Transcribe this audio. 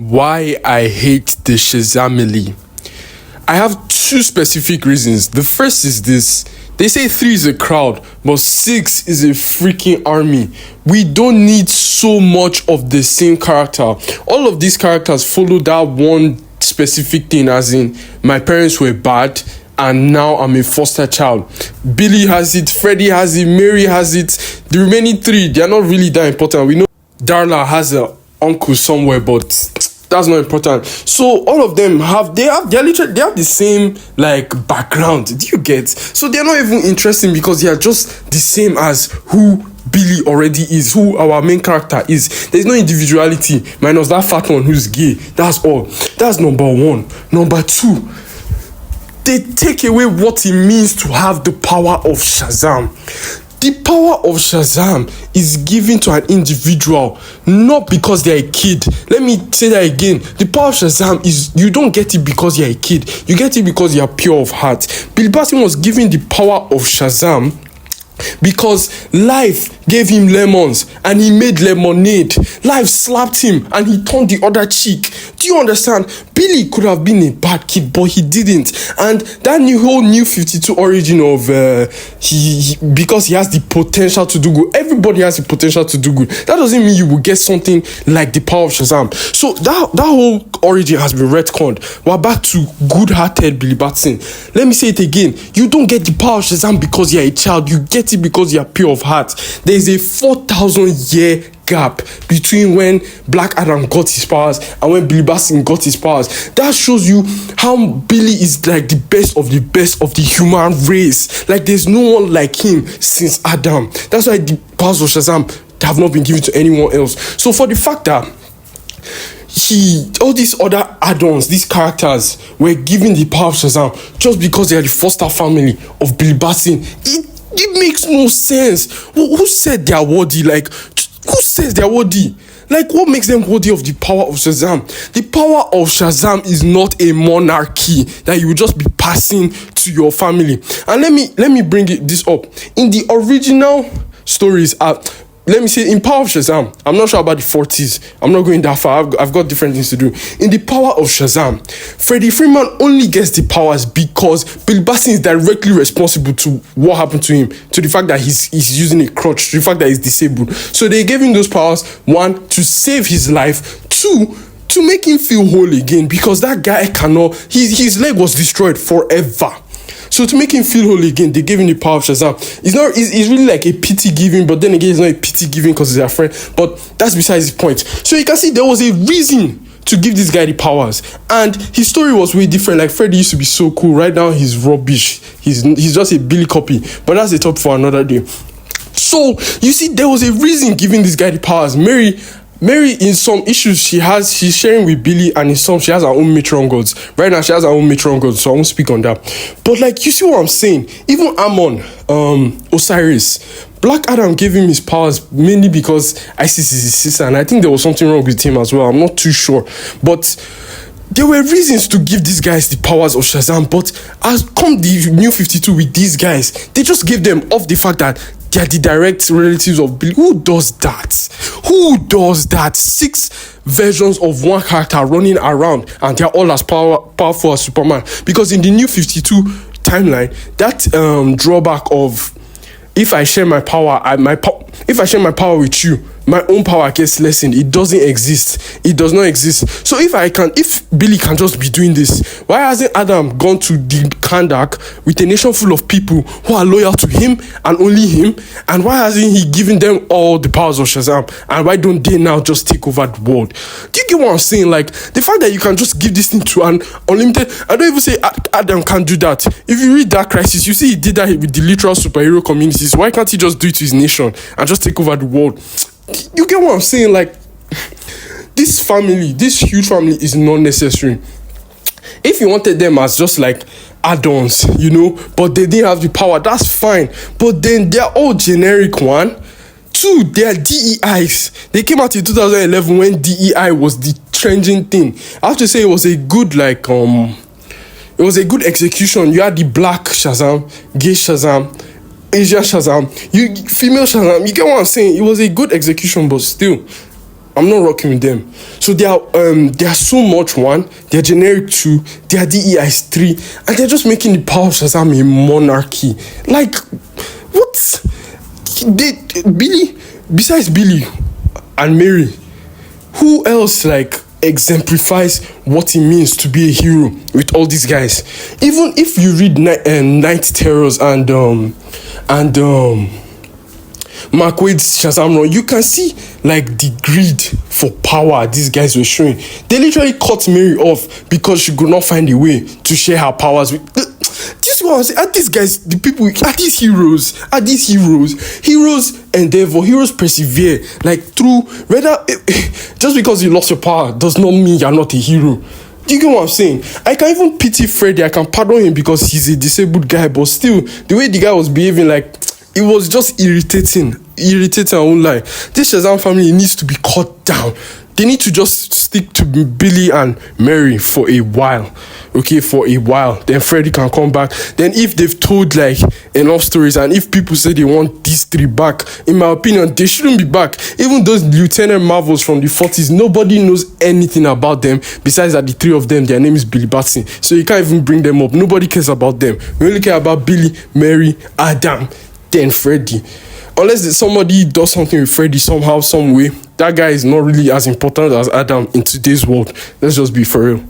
Why I hate the Shazamily. I have two specific reasons. The first is this. They say 3 is a crowd, but 6 is a freaking army. We don't need so much of the same character. All of these characters follow that one specific thing, as in, my parents were bad and now I'm a foster child. Billy has it, Freddie has it, Mary has it. The remaining 3, they are not really that important. We know Darla has an uncle somewhere, but that's not important. So all of them have the same like background. Do you get? So they're not even interesting because they are just the same as who Billy already is, who our main character is. There's no individuality minus that fat one who's gay. That's all. That's number 1. Number 2, they take away what it means to have the power of Shazam. The power of Shazam is given to an individual, not because they're a kid. Let me say that again. The power of Shazam is, you don't get it because you're a kid. You get it because you're pure of heart. Billy Batson was given the power of Shazam because life gave him lemons and he made lemonade. Life slapped him and he turned the other cheek. Do you understand? Billy could have been a bad kid, but he didn't. And that whole new 52 origin of because he has the potential to do good. Everybody has the potential to do good. That doesn't mean you will get something like the power of Shazam. So that whole origin has been retconned. We're back to good-hearted Billy Batson. Let me say it again. You don't get the power of Shazam because you're a child. You get it because you're pure of heart. There is a 4,000-year gap between when Black Adam got his powers and when Billy Batson got his powers. That shows you how Billy is like the best of the human race. Like there's no one like him since Adam. That's why the powers of Shazam have not been given to anyone else. So for the fact that all these other add-ons, these characters were given the power of Shazam just because they are the foster family of Billy Batson, it makes no sense. Who said they are worthy? Like, who says they are worthy? Like, what makes them worthy of the power of Shazam? The power of Shazam is not a monarchy that you will just be passing to your family. And let me bring this up. In the original stories, let me say in Power of Shazam, I'm not sure about the 40s. I'm not going that far. I've got different things to do. In the Power of Shazam, Freddie Freeman only gets the powers because Billy Batson is directly responsible to what happened to him, to the fact that he's using a crutch, to the fact that he's disabled. So they gave him those powers, 1, to save his life, 2, to make him feel whole again, because that guy cannot, his leg was destroyed forever. So to make him feel whole again, they gave him the power of Shazam. It's really like a pity giving, but then again, it's not a pity giving because he's a friend. But that's besides the point. So you can see there was a reason to give this guy the powers. And his story was way different. Like, Freddy used to be so cool. Right now, he's rubbish. He's just a Billy copy. But that's a top for another day. So, you see, there was a reason giving this guy the powers. Mary, in some issues she's sharing with Billy, and in some she has her own matron gods. Right now she has her own matron gods, so I won't speak on that. But like, you see what I'm saying? Even Ammon, Osiris, Black Adam gave him his powers mainly because Isis is his sister, and I think there was something wrong with him as well. I'm not too sure, but there were reasons to give these guys the powers of Shazam. But as come the new 52 with these guys, they just gave them off the fact that they are the direct relatives of Billy. Who does that? Who does that? 6 versions of one character running around and they're all as powerful as Superman. Because in the new 52 timeline, that drawback of if I share my power, if I share my power with you, my own power gets lessened. It doesn't exist. It does not exist. So if Billy can just be doing this, why hasn't Adam gone to the Kandak with a nation full of people who are loyal to him and only him? And why hasn't he given them all the powers of Shazam? And why don't they now just take over the world? Do you get what I'm saying? Like, the fact that you can just give this thing to an unlimited, I don't even say Adam can't do that. If you read Dark Crisis, you see he did that with the literal superhero communities. Why can't he just do it to his nation and just take over the world? You get what I'm saying? Like, this huge family is not necessary. If you wanted them as just like add-ons, but they didn't have the power, that's fine. But then they're all generic, 1. 2, they are DEIs. They came out in 2011 when DEI was the trending thing. I have to say it was a good it was a good execution. You had the black Shazam, gay Shazam, Asian Shazam, female Shazam. You get what I'm saying? It was a good execution, but still, I'm not rocking with them. So they are so much one, they're generic two, their DEI is three, and they're just making the power of Shazam a monarchy. Like, what? Billy, besides Billy and Mary, who else like exemplifies what it means to be a hero with all these guys? Even if you read Night Terrors and Mark Waid's Shazam run, you can see like the greed for power these guys were showing. They literally cut Mary off because she could not find a way to share her powers with. This is what I'm saying. Are these guys, the people, are these heroes? Are these heroes? Heroes endeavor, heroes persevere. Like through, whether just because you lost your power does not mean you're not a hero. Do you get what I'm saying? I can even pity Freddy. I can pardon him because he's a disabled guy, but still, the way the guy was behaving, like, it was just irritating. I won't lie. This Shazam family needs to be cut down. They need to just stick to Billy and Mary for a while. Okay, for a while. Then Freddy can come back. Then if they've told like enough stories, and if people say they want these three back, in my opinion, they shouldn't be back. Even those Lieutenant Marvels from the 40s, nobody knows anything about them besides that the three of them, their name is Billy Batson. So you can't even bring them up. Nobody cares about them. We only care about Billy, Mary, Adam, then Freddy. Unless somebody does something with Freddy somehow, some way, that guy is not really as important as Adam in today's world. Let's just be for real.